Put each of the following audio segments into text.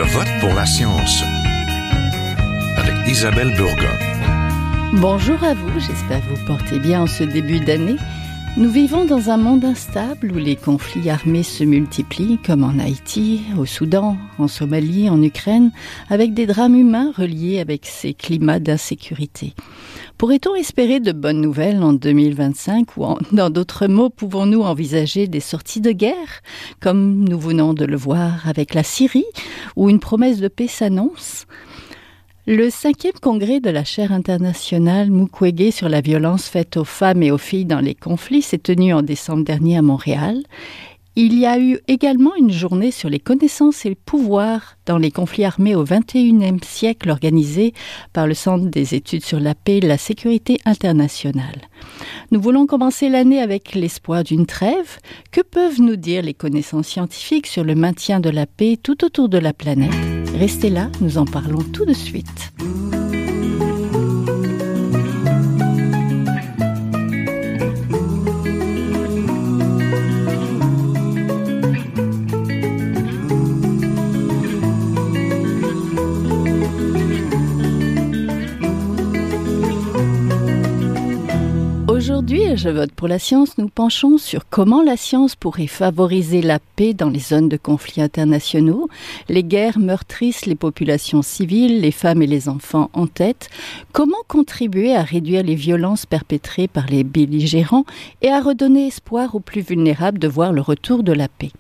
vote pour la science avec Isabelle Burgon. Bonjour à vous, j'espère que vous portez bien en ce début d'année. Nous vivons dans un monde instable où les conflits armés se multiplient, comme en Haïti, au Soudan, en Somalie, en Ukraine, avec des drames humains reliés avec ces climats d'insécurité. Pourrait-on espérer de bonnes nouvelles en 2025 ou dans d'autres mots, pouvons-nous envisager des sorties de guerre, comme nous venons de le voir avec la Syrie, où une promesse de paix s'annonce ? Le 5e congrès de la chaire internationale Mukwege sur la violence faite aux femmes et aux filles dans les conflits s'est tenu en décembre dernier à Montréal. Il y a eu également une journée sur les connaissances et le pouvoir dans les conflits armés au XXIe siècle organisée par le Centre des études sur la paix et la sécurité internationale. Nous voulons commencer l'année avec l'espoir d'une trêve. Que peuvent nous dire les connaissances scientifiques sur le maintien de la paix tout autour de la planète ? Restez là, nous en parlons tout de suite. Aujourd'hui, à Je vote pour la science, nous penchons sur comment la science pourrait favoriser la paix dans les zones de conflits internationaux. Les guerres meurtrissent les populations civiles, les femmes et les enfants en tête. Comment contribuer à réduire les violences perpétrées par les belligérants et à redonner espoir aux plus vulnérables de voir le retour de la paix.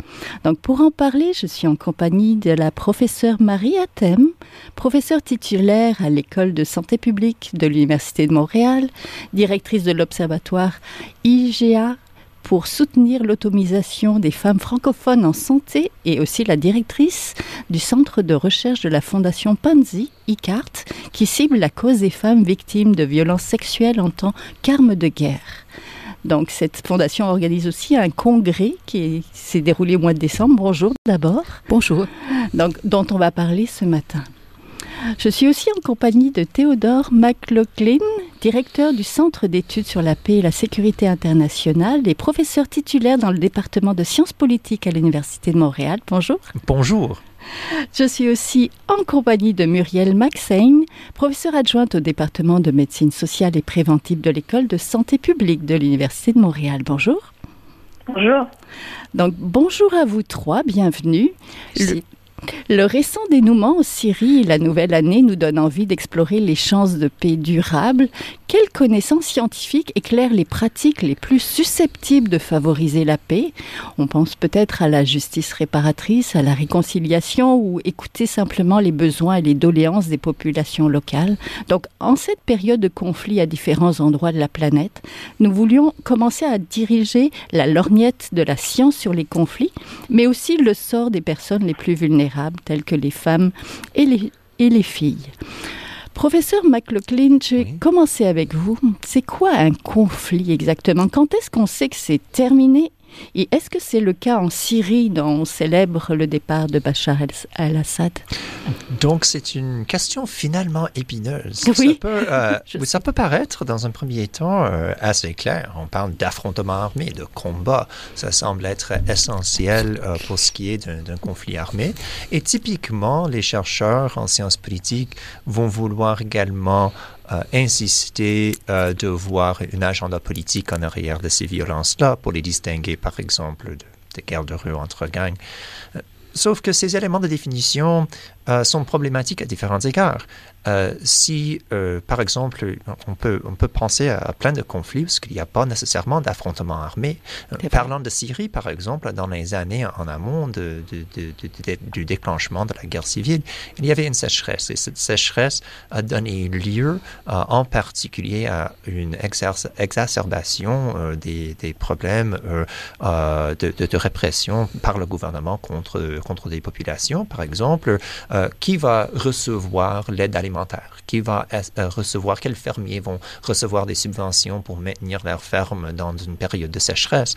Donc pour en parler, je suis en compagnie de la professeure Marie Athème, professeure titulaire à l'École de santé publique de l'Université de Montréal, directrice de l'Observatoire IGA pour soutenir l'autonomisation des femmes francophones en santé et aussi la directrice du centre de recherche de la Fondation Panzi, ICART, qui cible la cause des femmes victimes de violences sexuelles en tant qu'armes de guerre. Donc cette fondation organise aussi un congrès qui s'est déroulé au mois de décembre. Bonjour d'abord. Bonjour. Donc, dont on va parler ce matin. Je suis aussi en compagnie de Théodore McLaughlin, directeur du Centre d'études sur la paix et la sécurité internationale et professeur titulaire dans le département de sciences politiques à l'Université de Montréal. Bonjour. Bonjour. Je suis aussi en compagnie de Muriel Maxein, professeure adjointe au département de médecine sociale et préventive de l'École de santé publique de l'Université de Montréal. Bonjour. Bonjour. Donc, bonjour à vous trois, bienvenue. Le récent dénouement en Syrie et la nouvelle année nous donne envie d'explorer les chances de paix durable. Quelles connaissances scientifiques éclairent les pratiques les plus susceptibles de favoriser la paix ? On pense peut-être à la justice réparatrice, à la réconciliation ou écouter simplement les besoins et les doléances des populations locales. Donc, en cette période de conflit à différents endroits de la planète, nous voulions commencer à diriger la lorgnette de la science sur les conflits, mais aussi le sort des personnes les plus vulnérables, telles que les femmes et les filles. Professeur McLaughlin, je vais commencer avec vous. C'est quoi un conflit exactement ? Quand est-ce qu'on sait que c'est terminé ? Et est-ce que c'est le cas en Syrie dont on célèbre le départ de Bachar el-Assad ? Donc, c'est une question finalement épineuse. Oui. Ça peut paraître, dans un premier temps, assez clair. On parle d'affrontement armé, de combat. Ça semble être essentiel pour ce qui est d'un conflit armé. Et typiquement, les chercheurs en sciences politiques vont vouloir également insister de voir un agenda politique en arrière de ces violences-là pour les distinguer, par exemple, de guerres de rue entre gangs. Sauf que ces éléments de définition sont problématiques à différents égards. Si, par exemple, on peut penser à plein de conflits parce qu'il n'y a pas nécessairement d'affrontement armé. Parlant de Syrie, par exemple, dans les années en amont du déclenchement de la guerre civile, il y avait une sécheresse. Et cette sécheresse a donné lieu en particulier à une exacerbation des problèmes de répression par le gouvernement contre des populations, par exemple, qui va recevoir l'aide alimentaire, qui va recevoir, quels fermiers vont recevoir des subventions pour maintenir leurs fermes dans une période de sécheresse.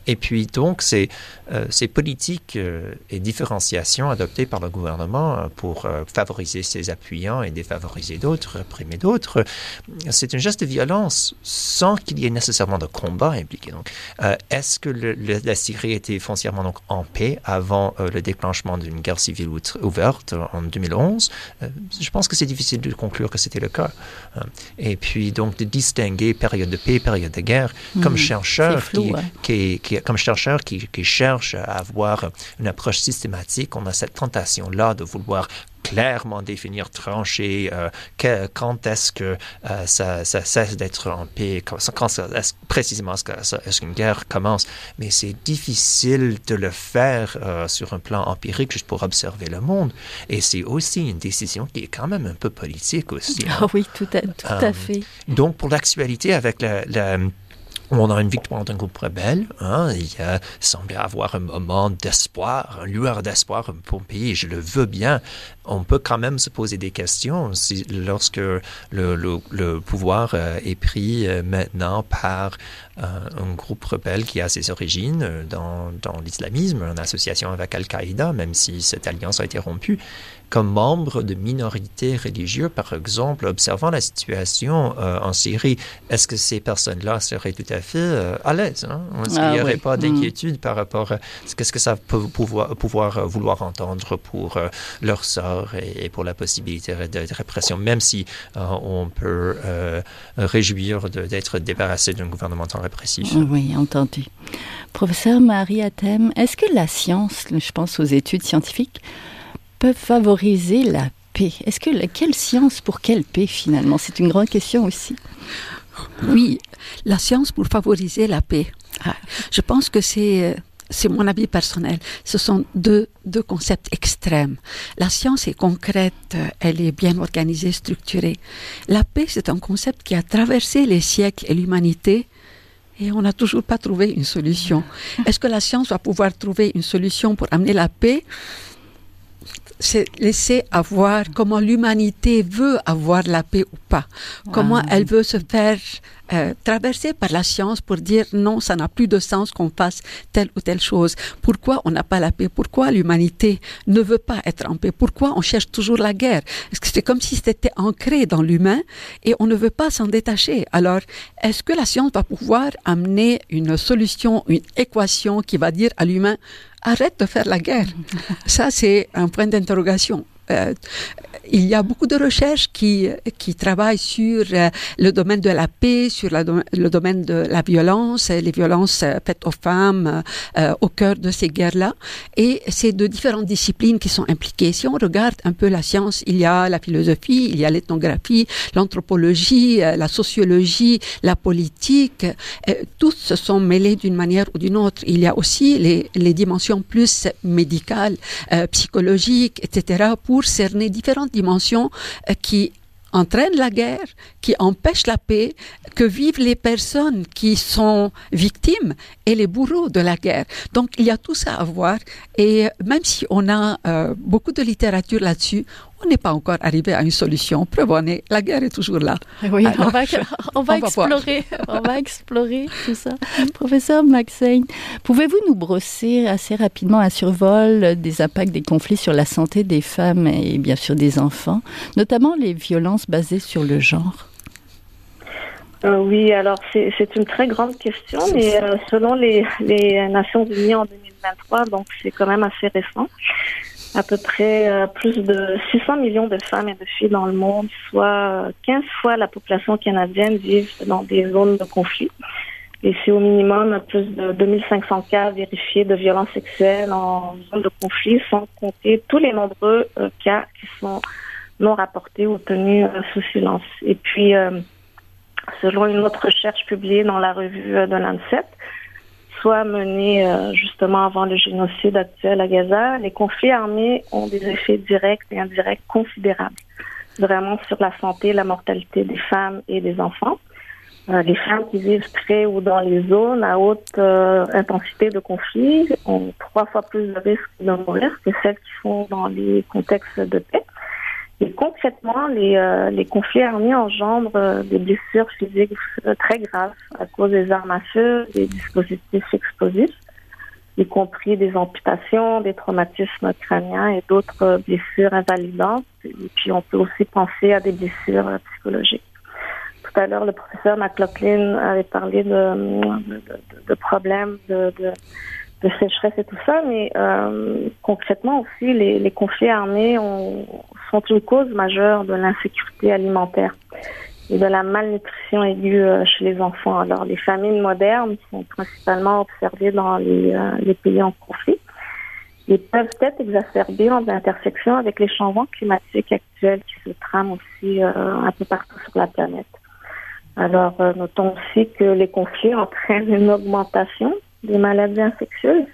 Et puis donc, ces politiques et différenciations adoptées par le gouvernement pour favoriser ses appuyants et défavoriser d'autres, réprimer d'autres, c'est un geste de violence sans qu'il y ait nécessairement de combat impliqué. Donc, est-ce que la Syrie était foncièrement donc en paix avant le le déclenchement d'une guerre civile ouverte en 2011, je pense que c'est difficile de conclure que c'était le cas. Et puis, donc, de distinguer période de paix, période de guerre, comme chercheur qui cherche à avoir une approche systématique, on a cette tentation-là de vouloir clairement définir, trancher quand est-ce que ça cesse d'être en paix, précisément est-ce qu'une guerre commence. Mais c'est difficile de le faire sur un plan empirique, juste pour observer le monde. Et c'est aussi une décision qui est quand même un peu politique aussi. Ah oui, tout à fait. Donc, pour l'actualité, avec on a une victoire d'un groupe rebelle. Il semblait avoir un moment d'espoir, une lueur d'espoir pour le pays. Je le veux bien. On peut quand même se poser des questions lorsque le pouvoir est pris maintenant par un groupe rebelle qui a ses origines dans l'islamisme, en association avec Al-Qaïda, même si cette alliance a été rompue. Comme membre de minorités religieuses, par exemple, observant la situation en Syrie, est-ce que ces personnes-là seraient tout à fait à l'aise? Est-ce qu'il n'y aurait pas d'inquiétude par rapport à qu'est-ce que ça peut vouloir entendre pour leur sort et pour la possibilité de répression, même si on peut réjouir d'être débarrassé d'un gouvernement tant répressif? Oui, entendu. Professeur Marie Hatem, est-ce que la science, je pense aux études scientifiques, peuvent favoriser la paix? Quelle science pour quelle paix finalement? C'est une grande question aussi. Oui, la science pour favoriser la paix. Je pense que c'est mon avis personnel. Ce sont deux concepts extrêmes. La science est concrète, elle est bien organisée, structurée. La paix, c'est un concept qui a traversé les siècles et l'humanité. Et on n'a toujours pas trouvé une solution. Est-ce que la science va pouvoir trouver une solution pour amener la paix? C'est laisser avoir comment l'humanité veut avoir la paix ou pas. Comment elle veut se faire traverser par la science pour dire non, ça n'a plus de sens qu'on fasse telle ou telle chose. Pourquoi on n'a pas la paix? Pourquoi l'humanité ne veut pas être en paix? Pourquoi on cherche toujours la guerre? Est-ce que c'est comme si c'était ancré dans l'humain et on ne veut pas s'en détacher? Alors, est-ce que la science va pouvoir amener une solution, une équation qui va dire à l'humain arrête de faire la guerre? Ça, c'est un point d'interrogation. Il y a beaucoup de recherches qui travaillent sur le domaine de la paix, sur le domaine de la violence, les violences faites aux femmes au cœur de ces guerres-là. Et c'est de différentes disciplines qui sont impliquées. Si on regarde un peu la science, il y a la philosophie, il y a l'ethnographie, l'anthropologie, la sociologie, la politique. Tous se sont mêlés d'une manière ou d'une autre. Il y a aussi les dimensions plus médicales, psychologiques, etc., pour cerner différentes dimensions qui entraînent la guerre, qui empêchent la paix, que vivent les personnes qui sont victimes et les bourreaux de la guerre. Donc, il y a tout ça à voir. Et même si on a beaucoup de littérature là-dessus, on n'est pas encore arrivé à une solution. Prévenez, la guerre est toujours là. Oui, alors, on va explorer tout ça. Professeur Maxein, pouvez-vous nous brosser assez rapidement un survol des impacts des conflits sur la santé des femmes et bien sûr des enfants, notamment les violences basées sur le genre? Oui, alors c'est une très grande question, mais selon les Nations Unies en 2023, donc c'est quand même assez récent. À peu près plus de 600 millions de femmes et de filles dans le monde, soit 15 fois la population canadienne, vivent dans des zones de conflit. Et c'est au minimum plus de 2500 cas vérifiés de violences sexuelles en zone de conflit, sans compter tous les nombreux cas qui sont non rapportés ou tenus sous silence. Et puis, selon une autre recherche publiée dans la revue de Lancet, soit menée justement avant le génocide actuel à Gaza, les conflits armés ont des effets directs et indirects considérables, vraiment sur la santé et la mortalité des femmes et des enfants. Les femmes qui vivent près ou dans les zones à haute intensité de conflit ont 3 fois plus de risques de mourir que celles qui sont dans les contextes de paix. Et concrètement, les conflits armés engendrent des blessures physiques très graves à cause des armes à feu, des dispositifs explosifs, y compris des amputations, des traumatismes crâniens et d'autres blessures invalidantes. Et puis, on peut aussi penser à des blessures psychologiques. Tout à l'heure, le professeur McLaughlin avait parlé de problèmes sécheresse et tout ça, mais concrètement aussi, les conflits armés sont une cause majeure de l'insécurité alimentaire et de la malnutrition aiguë chez les enfants. Alors, les famines modernes sont principalement observées dans les pays en conflit et peuvent être exacerbées en intersection avec les changements climatiques actuels qui se trament aussi un peu partout sur la planète. Alors, notons aussi que les conflits entraînent une augmentation des maladies infectieuses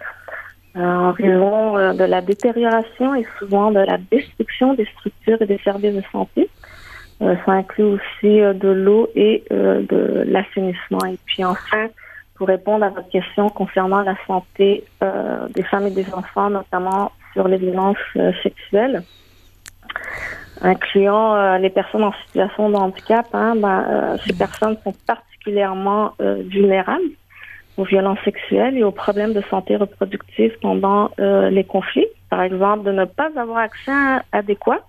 en raison de la détérioration et souvent de la destruction des structures et des services de santé. Ça inclut aussi de l'eau et de l'assainissement. Et puis enfin, pour répondre à votre question concernant la santé des femmes et des enfants, notamment sur les violences sexuelles, incluant les personnes en situation de handicap, ces personnes sont particulièrement vulnérables aux violences sexuelles et aux problèmes de santé reproductive pendant les conflits. Par exemple, de ne pas avoir accès adéquat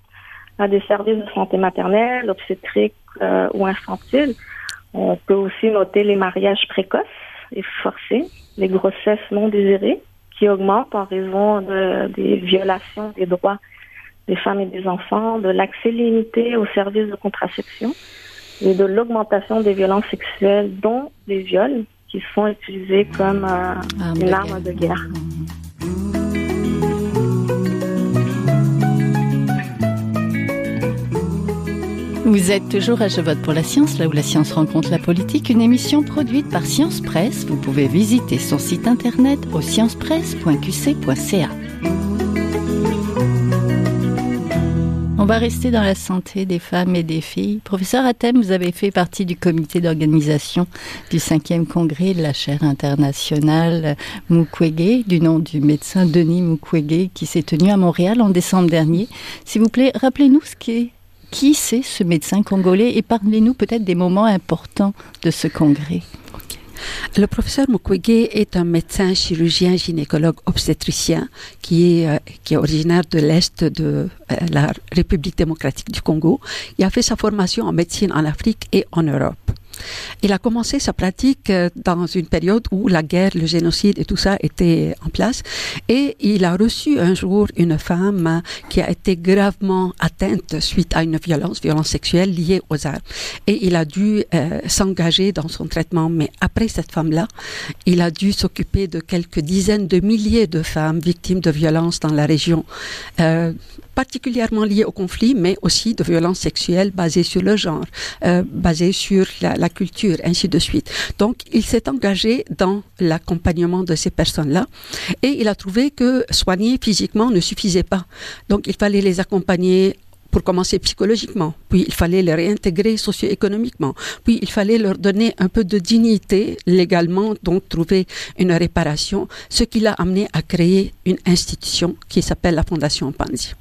à des services de santé maternelle, obstétrique ou infantile. On peut aussi noter les mariages précoces et forcés, les grossesses non désirées qui augmentent en raison des violations des droits des femmes et des enfants, de l'accès limité aux services de contraception et de l'augmentation des violences sexuelles, dont les viols, qui sont utilisés comme une arme de guerre. Vous êtes toujours à Je vote pour la science, là où la science rencontre la politique, une émission produite par Science Presse. Vous pouvez visiter son site internet au sciencepresse.qc.ca. On va rester dans la santé des femmes et des filles. Professeur Hatem, vous avez fait partie du comité d'organisation du 5e congrès de la chaire internationale Mukwege, du nom du médecin Denis Mukwege, qui s'est tenu à Montréal en décembre dernier. S'il vous plaît, rappelez-nous qui c'est ce médecin congolais et parlez-nous peut-être des moments importants de ce congrès. Le professeur Mukwege est un médecin chirurgien gynécologue obstétricien qui est originaire de l'Est de la République démocratique du Congo. Il a fait sa formation en médecine en Afrique et en Europe. Il a commencé sa pratique dans une période où la guerre, le génocide et tout ça étaient en place. Et il a reçu un jour une femme qui a été gravement atteinte suite à une violence sexuelle liée aux armes. Et il a dû s'engager dans son traitement. Mais après cette femme-là, il a dû s'occuper de quelques dizaines de milliers de femmes victimes de violences dans la région. Particulièrement liées au conflit, mais aussi de violences sexuelles basées sur le genre, basées sur la culture, ainsi de suite. Donc, il s'est engagé dans l'accompagnement de ces personnes-là et il a trouvé que soigner physiquement ne suffisait pas. Donc, il fallait les accompagner pour commencer psychologiquement, puis il fallait les réintégrer socio-économiquement, puis il fallait leur donner un peu de dignité légalement, donc trouver une réparation, ce qui l'a amené à créer une institution qui s'appelle la Fondation Panzi.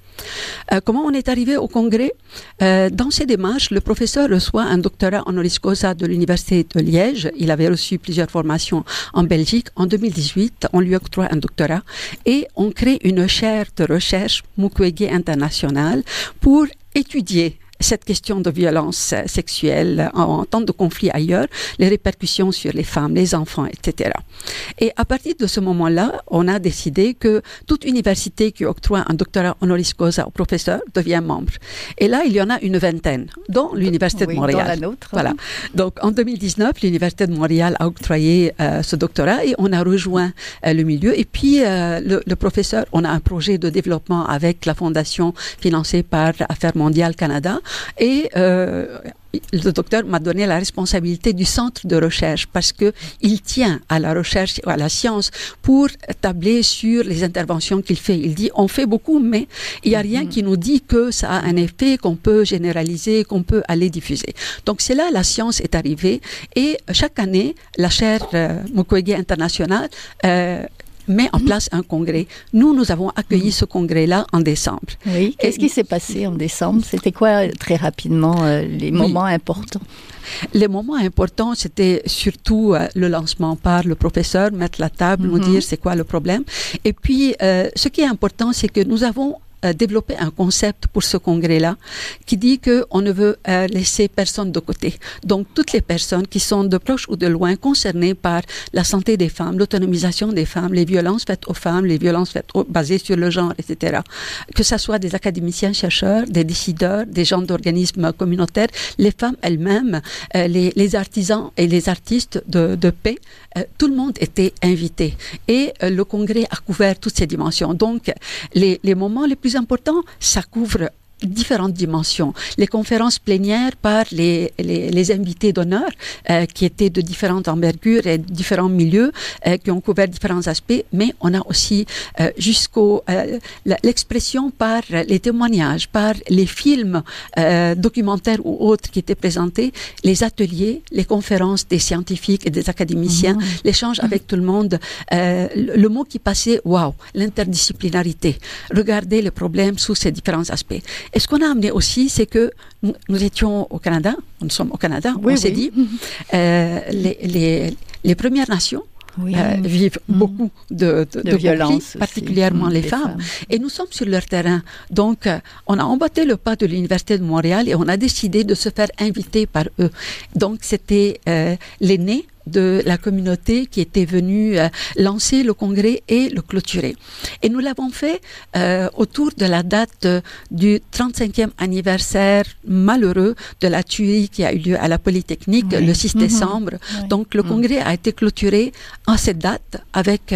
Comment on est arrivé au congrès? Dans ces démarches, le professeur reçoit un doctorat honoris causa de l'Université de Liège. Il avait reçu plusieurs formations en Belgique. En 2018, on lui octroie un doctorat et on crée une chaire de recherche Mukwege International pour étudier cette question de violence sexuelle en temps de conflit ailleurs, les répercussions sur les femmes, les enfants, etc. Et à partir de ce moment-là, on a décidé que toute université qui octroie un doctorat honoris causa au professeur devient membre. Et là, il y en a une vingtaine, dont l'Université de Montréal. Dont la nôtre. Voilà. Donc, en 2019, l'Université de Montréal a octroyé ce doctorat et on a rejoint le milieu. Et puis, le professeur, on a un projet de développement avec la fondation financée par Affaires mondiales Canada. Et le docteur m'a donné la responsabilité du centre de recherche parce que il tient à la recherche, à la science pour tabler sur les interventions qu'il fait. Il dit, on fait beaucoup, mais il n'y a rien qui nous dit que ça a un effet qu'on peut généraliser, qu'on peut aller diffuser. Donc c'est là la science est arrivée et chaque année, la chaire Mukwege International met en place un congrès. Nous avons accueilli ce congrès-là en décembre. Oui. Qu'est-ce qui s'est passé en décembre? C'était quoi, très rapidement, les moments importants? Les moments importants, c'était surtout le lancement par le professeur, mettre la table, nous dire c'est quoi le problème. Et puis, ce qui est important, c'est que nous avons développé un concept pour ce congrès-là qui dit qu'on ne veut laisser personne de côté. Donc, toutes les personnes qui sont de proche ou de loin concernées par la santé des femmes, l'autonomisation des femmes, les violences faites aux femmes, les violences faites basées sur le genre, etc. Que ce soit des académiciens, chercheurs, des décideurs, des gens d'organismes communautaires, les femmes elles-mêmes, les artisans et les artistes de paix, tout le monde était invité. Et le congrès a couvert toutes ces dimensions. Donc, les moments les plus importants, ça couvre différentes dimensions. Les conférences plénières par les invités d'honneur qui étaient de différentes envergures et différents milieux qui ont couvert différents aspects, mais on a aussi l'expression par les témoignages, par les films documentaires ou autres qui étaient présentés, les ateliers, les conférences des scientifiques et des académiciens, l'échange avec tout le monde. Le mot qui passait, wow, l'interdisciplinarité. Regarder les problèmes sous ces différents aspects. Et ce qu'on a amené aussi, c'est que nous étions au Canada, nous sommes au Canada, on s'est dit, les Premières Nations vivent beaucoup de violence, particulièrement les femmes. Et nous sommes sur leur terrain. Donc, on a emboîté le pas de l'Université de Montréal et on a décidé de se faire inviter par eux. Donc, c'était l'aîné de la communauté qui était venue lancer le congrès et le clôturer. Et nous l'avons fait autour de la date du 35e anniversaire malheureux de la tuerie qui a eu lieu à la Polytechnique le 6 décembre. Donc le congrès a été clôturé en cette date avec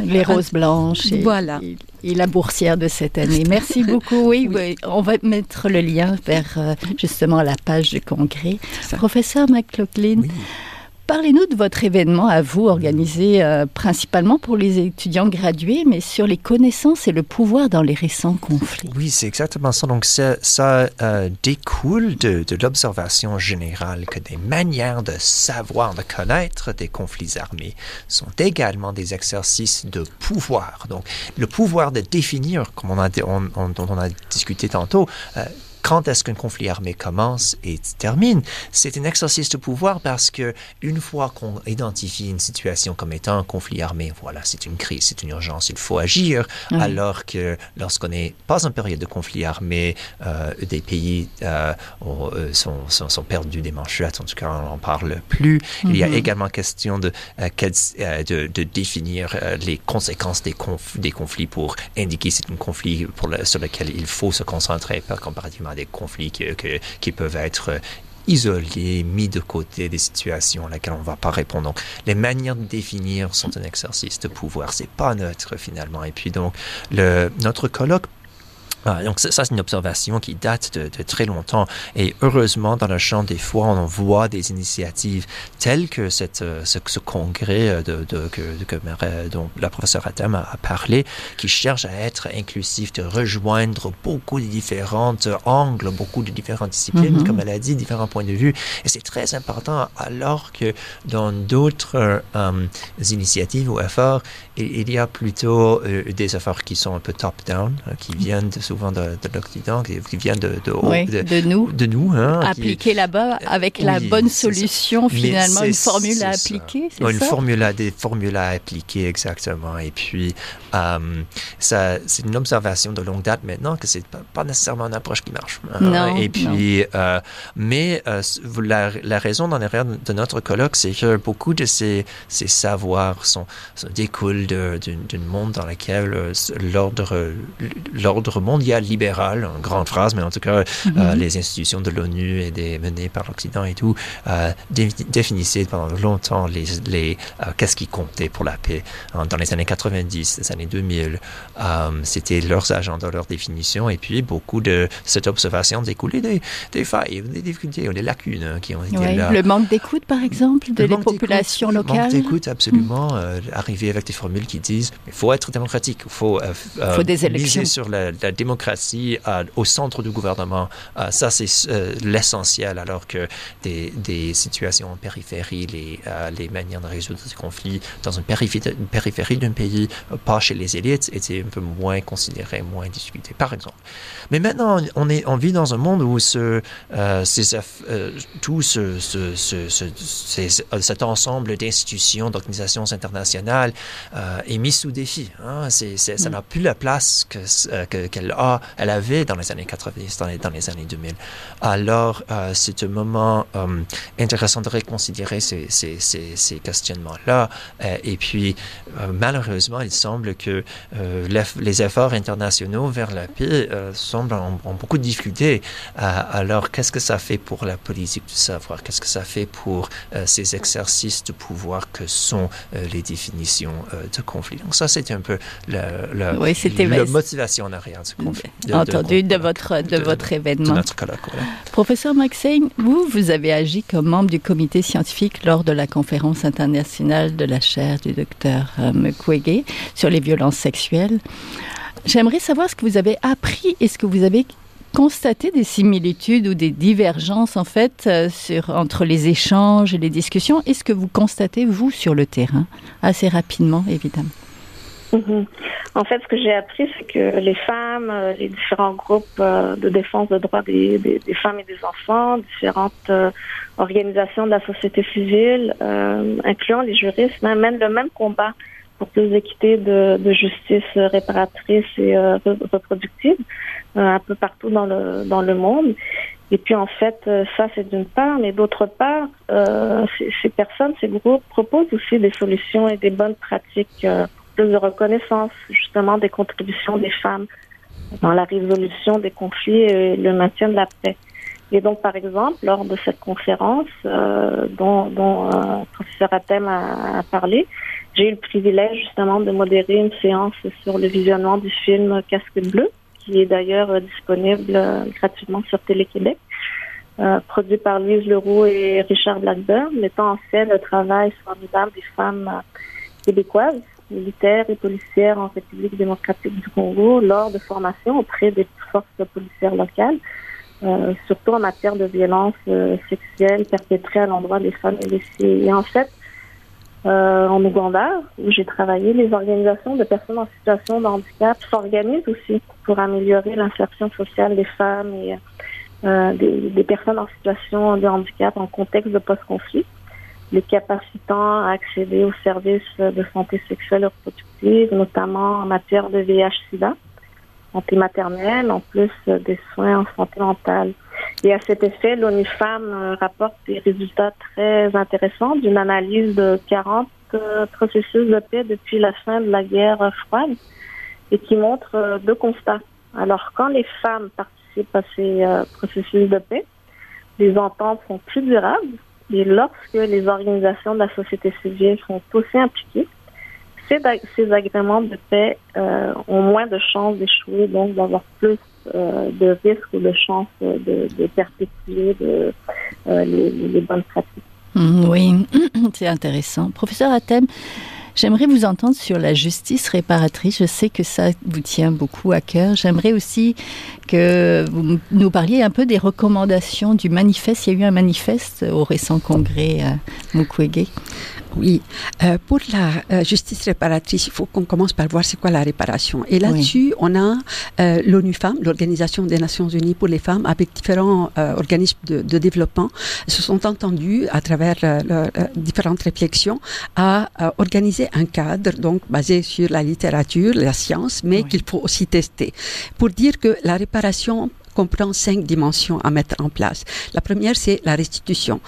les roses blanches et la boursière de cette année. Merci beaucoup. Oui, on va mettre le lien vers justement la page du congrès. Professeur McLaughlin, parlez-nous de votre événement à vous, organisé principalement pour les étudiants gradués, mais sur les connaissances et le pouvoir dans les récents conflits. Oui, c'est exactement ça. Donc, ça découle de l'observation générale que des manières de savoir, de connaître des conflits armés sont également des exercices de pouvoir. Donc, le pouvoir de définir, comme dont on a discuté tantôt, quand est-ce qu'un conflit armé commence et termine, c'est un exercice de pouvoir parce que une fois qu'on identifie une situation comme étant un conflit armé, voilà, c'est une crise, c'est une urgence, il faut agir, alors que lorsqu'on n'est pas en période de conflit armé, des pays sont perdus des manchettes, en tout cas on n'en parle plus. Il y a également question de définir les conséquences des conflits pour indiquer si c'est un conflit sur lequel il faut se concentrer, pas comparativement des conflits qui peuvent être isolés, mis de côté, des situations à laquelle on ne va pas répondre. Donc, les manières de définir sont un exercice de pouvoir. C'est pas neutre, finalement. Et puis, donc, notre colloque, donc ça, c'est une observation qui date de très longtemps. Et heureusement, dans le champ des fois, on voit des initiatives telles que ce congrès dont la professeure Adam a parlé, qui cherche à être inclusif, de rejoindre beaucoup de différents angles, beaucoup de différentes disciplines, comme elle a dit, différents points de vue. Et c'est très important, alors que dans d'autres initiatives ou efforts, il y a plutôt des efforts qui sont un peu top-down, qui viennent souvent de l'Occident, qui viennent de nous. Appliquer là-bas avec la bonne solution, finalement, une formule à appliquer, c'est ça? Des formules à appliquer, exactement. Et puis, c'est une observation de longue date maintenant que c'est pas nécessairement une approche qui marche. Non, et puis, mais la raison dans l'arrière de notre colloque, c'est que beaucoup de ces savoirs découlent d'un monde dans lequel l'ordre mondial libéral, en grande phrase, mais en tout cas, les institutions de l'ONU menées par l'Occident et tout, définissaient pendant longtemps qu'est-ce qui comptait pour la paix. Dans les années 90, les années 2000, c'était leurs agendas, leurs définitions, et puis beaucoup de cette observation découlait des failles, des difficultés, des lacunes qui ont été là. Le manque d'écoute, par exemple, de les populations locales. Le manque d'écoute, absolument. Arriver avec des formules qui disent il faut être démocratique, il faut des élections. miser sur la démocratie démocratie au centre du gouvernement, ça c'est l'essentiel, alors que des situations en périphérie, les manières de résoudre des conflits dans une périphérie d'un pays, pas chez les élites, étaient un peu moins considérées, moins discutées, par exemple. Mais maintenant, on vit dans un monde où cet ensemble d'institutions, d'organisations internationales est mis sous défi. Hein. Ça n'a plus la place qu'elle avait dans les années 90, dans les années 2000. Alors, c'est un moment intéressant de reconsidérer ces questionnements-là. Et puis, malheureusement, il semble que les efforts internationaux vers la paix ont beaucoup de difficultés. Alors, qu'est-ce que ça fait pour la politique du savoir? Qu'est-ce que ça fait pour ces exercices de pouvoir que sont les définitions de conflit? Donc ça, c'était un peu la motivation en arrière du conflit. Entendu de votre événement. De notre colloque, voilà. Professeur Maxey, vous avez agi comme membre du comité scientifique lors de la conférence internationale de la chaire du docteur Mukwege sur les violences sexuelles. J'aimerais savoir ce que vous avez appris et ce que vous avez constaté des similitudes ou des divergences en fait entre les échanges et les discussions. Est-ce que vous constatez, vous, sur le terrain? Assez rapidement, évidemment. Mm-hmm. En fait, ce que j'ai appris, c'est que les femmes, les différents groupes de défense des droits des femmes et des enfants, différentes organisations de la société civile, incluant les juristes, mènent le même combat pour plus d'équité, de justice réparatrice et reproductive un peu partout dans le monde. Et puis en fait, ça c'est d'une part, mais d'autre part, ces personnes, ces groupes proposent aussi des solutions et des bonnes pratiques plus de reconnaissance, justement, des contributions des femmes dans la résolution des conflits et le maintien de la paix. Et donc, par exemple, lors de cette conférence dont professeur Hatem a parlé, j'ai eu le privilège, justement, de modérer une séance sur le visionnement du film Casque bleu, qui est d'ailleurs disponible gratuitement sur Télé-Québec, produit par Louise Leroux et Richard Blackburn, mettant en scène le travail formidable des femmes québécoises, militaires et policières en République démocratique du Congo lors de formations auprès des forces policières locales, surtout en matière de violences sexuelles perpétrées à l'endroit des femmes et des filles. Et en fait, en Ouganda, où j'ai travaillé, les organisations de personnes en situation de handicap s'organisent aussi pour améliorer l'insertion sociale des femmes et des personnes en situation de handicap en contexte de post-conflit, les capacitant à accéder aux services de santé sexuelle et reproductive, notamment en matière de VIH-Sida, santé maternelle, en plus des soins en santé mentale. Et à cet effet, l'ONU Femmes rapporte des résultats très intéressants d'une analyse de 40 processus de paix depuis la fin de la guerre froide et qui montre deux constats. Alors, quand les femmes participent à ces processus de paix, les ententes sont plus durables. Et lorsque les organisations de la société civile sont aussi impliquées, ces agréments de paix ont moins de chances d'échouer, donc d'avoir plus de risques ou de chances de perpétuer les bonnes pratiques. Oui, c'est intéressant. Professeur Hatem, j'aimerais vous entendre sur la justice réparatrice. Je sais que ça vous tient beaucoup à cœur. J'aimerais aussi que vous nous parliez un peu des recommandations du manifeste. Il y a eu un manifeste au récent congrès Mukwege. Oui, pour la justice réparatrice, il faut qu'on commence par voir c'est quoi la réparation. Et là-dessus, on a l'ONU Femmes, l'Organisation des Nations Unies pour les femmes, avec différents organismes de développement, se sont entendus à travers différentes réflexions à organiser un cadre donc basé sur la littérature, la science, mais qu'il faut aussi tester. Pour dire que la réparation comprend 5 dimensions à mettre en place. La première, c'est la restitution.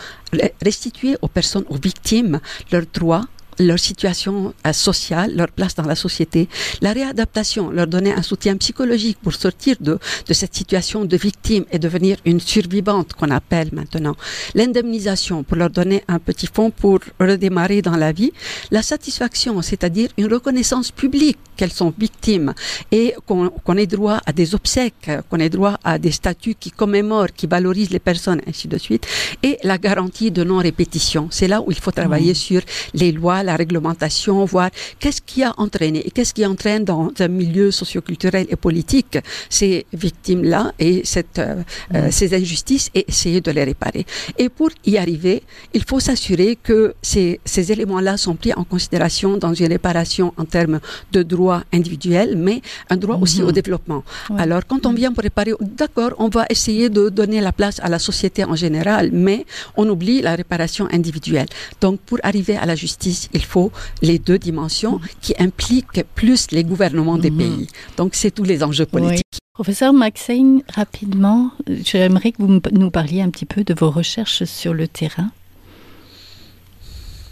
Restituer aux personnes, aux victimes, leurs droits, leur situation sociale, leur place dans la société, la réadaptation, leur donner un soutien psychologique pour sortir de cette situation de victime et devenir une survivante qu'on appelle maintenant, l'indemnisation pour leur donner un petit fonds pour redémarrer dans la vie, la satisfaction, c'est-à-dire une reconnaissance publique qu'elles sont victimes et qu'on ait droit à des obsèques, qu'on ait droit à des statuts qui commémorent, qui valorisent les personnes, ainsi de suite, et la garantie de non-répétition. C'est là où il faut travailler sur les lois, la réglementation, voir qu'est-ce qui a entraîné et qu'est-ce qui entraîne dans un milieu socioculturel et politique ces victimes-là et ces injustices et essayer de les réparer. Et pour y arriver, il faut s'assurer que ces éléments-là sont pris en considération dans une réparation en termes de droits individuels, mais un droit aussi au développement. Ouais. Alors, quand on vient pour réparer, d'accord, on va essayer de donner la place à la société en général, mais on oublie la réparation individuelle. Donc, pour arriver à la justice, il faut les deux dimensions qui impliquent plus les gouvernements des pays. Donc, c'est tous les enjeux politiques. Oui. Professeur Maxein, rapidement, j'aimerais que vous nous parliez un petit peu de vos recherches sur le terrain.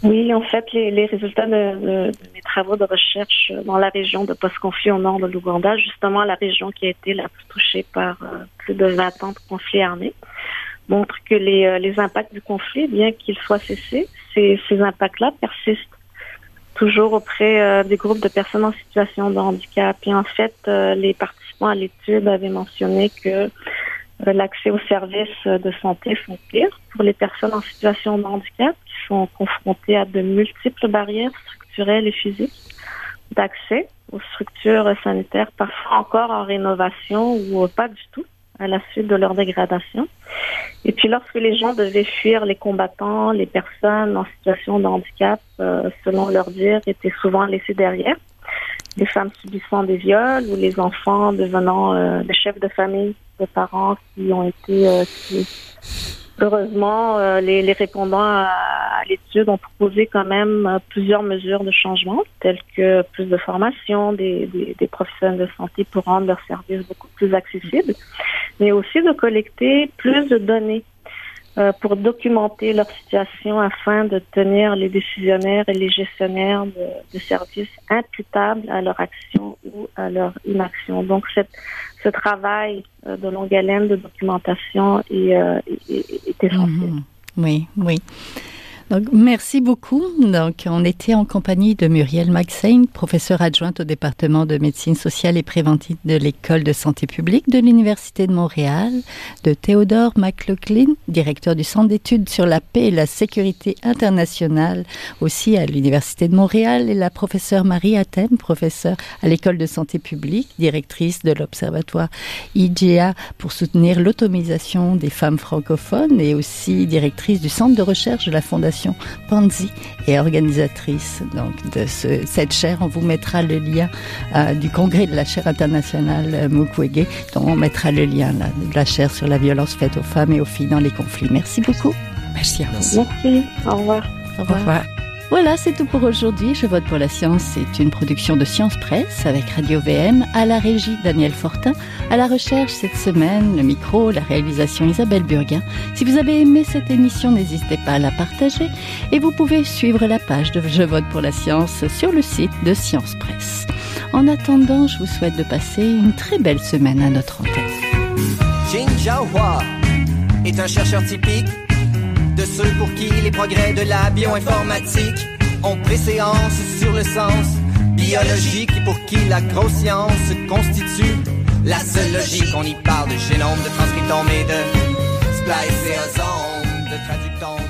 Oui, en fait, les résultats de mes travaux de recherche dans la région de post-conflit au nord de l'Ouganda, justement la région qui a été la plus touchée par plus de 20 ans de conflits armés, montrent que les impacts du conflit, bien qu'ils soient cessés, ces impacts-là persistent toujours auprès des groupes de personnes en situation de handicap. Et en fait, les participants à l'étude avaient mentionné que l'accès aux services de santé sont pires pour les personnes en situation de handicap qui sont confrontées à de multiples barrières structurelles et physiques d'accès aux structures sanitaires, parfois encore en rénovation ou pas du tout à la suite de leur dégradation. Et puis lorsque les gens devaient fuir les combattants, les personnes en situation de handicap, selon leur dire, étaient souvent laissées derrière. Les femmes subissant des viols ou les enfants devenant des chefs de famille, de parents qui ont été tués. Heureusement, les répondants à l'étude ont proposé quand même plusieurs mesures de changement, telles que plus de formation des professionnels de santé pour rendre leurs services beaucoup plus accessibles, mais aussi de collecter plus de données pour documenter leur situation afin de tenir les décisionnaires et les gestionnaires de services imputables à leur action ou à leur inaction. Donc, ce travail de longue haleine de documentation est essentiel. Oui, oui. Donc, merci beaucoup. Donc, on était en compagnie de Muriel Maxein, professeure adjointe au département de médecine sociale et préventive de l'École de santé publique de l'Université de Montréal, de Théodore McLaughlin, directeur du Centre d'études sur la paix et la sécurité internationale, aussi à l'Université de Montréal, et la professeure Marie Hatem, professeure à l'École de santé publique, directrice de l'Observatoire IGEA pour soutenir l'autonomisation des femmes francophones et aussi directrice du Centre de recherche de la Fondation Panzi et organisatrice donc de cette chaire. On vous mettra le lien du congrès de la chaire internationale Mukwege, dont on mettra le lien là, de la chaire sur la violence faite aux femmes et aux filles dans les conflits. Merci beaucoup. Merci à vous. Merci. Au revoir. Au revoir. Au revoir. Voilà, c'est tout pour aujourd'hui. Je vote pour la science. C'est une production de Science Presse avec Radio VM, à la régie Daniel Fortin, à la recherche cette semaine, le micro, la réalisation Isabelle Burguin. Si vous avez aimé cette émission, n'hésitez pas à la partager et vous pouvez suivre la page de Je vote pour la science sur le site de Science Presse. En attendant, je vous souhaite de passer une très belle semaine à notre antenne. Jin Jiahua est un chercheur typique de ceux pour qui les progrès de la bioinformatique ont préséance sur le sens biologique et pour qui la grosse science constitue la seule logique. On y parle de génome, de transcriptome et de spliceosome, de traductome.